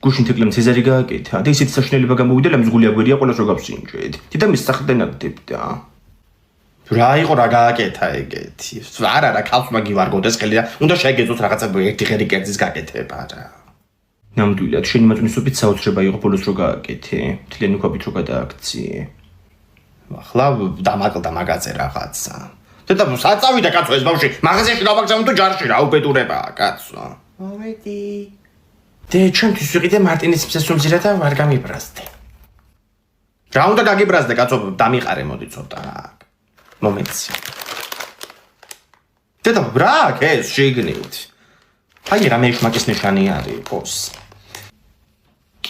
გუშინ თეკლემ ცეზარი გააკეთა და ისეთი საშინელება გამოვიდა რომ ზღული აგვერია ყველას რო გავსინჯეთ. დედამის სახლიდან აგდებდა. რა იყო რა გააკეთა ეგეთი? არა, ქალსმა გივარგოდეს ხელი და უნდა შეგეძლოს რაღაცა ერთი ღერი კერძის გაკეთება რა. ნამდვილად შენი მაწვანისობით საოცრება იყო ბოლოს რო გააკეთე. მთლიანი ქვაბით რო გადააქციე. ახლა დამაკლდა მაგაზე რაღაცა. დედა საწავიდა კაცო ეს ბავშვი. მაღაზიაში გავაგზავნე თუ ჯარში რა უპეტურებაა კაცო. მომედი. დე ჩემთვის ვიყიდე მარტინის მსესუმზირა და ვარ გამიბრაზდე. რა უნდა გაგიბრაზდე კაცო დამიყარე მოდი ცოტა. მომეცი. დედა რა ეს შეგნით. აი რა მეშმაკის ნიშანი არის ყოს.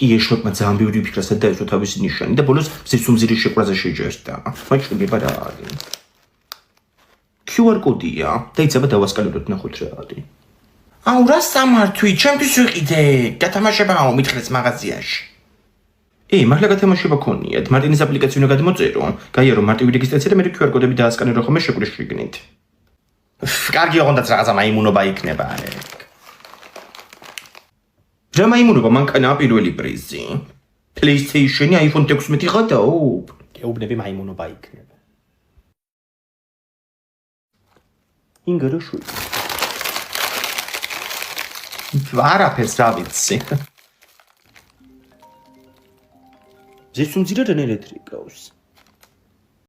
კი ეშმაკმა ძალიან ბევრი ფიქრასა დაესვა თავისი ნიშანი და ბოლოს მსესუმზირის შეყვრაზე შეჯერდა. მაჩვენებია რა არის. QR კოდია და იცება დავასკანებოთ ნახოთ რა არის. აუ რა სამართვი, ჩემთვის ვიყიდე, გათამაშებაო მითხრეს მაღაზიაში. მართლა გათამაშება ქონიათ, მარტინის აპლიკაცია უნდა გადმოწერო. გაიარო მარტივი რეგისტრაცია და მე QR კოდები დაასკანერო ხოლმე შეკვრის შიგნით. კარგი ოღონდაც რაღაცა მაიმუნობა იქნება ეგ. რა მაიმუნობა მანქანაა პირველი პრიზი. PlayStation-ი iPhone 16 ხადაო. გეუბნები მაიმუნობა იქნება. ინგროშვი. არაფერს რა ვიცი. ზესუმზირა რენერეთრი გავს.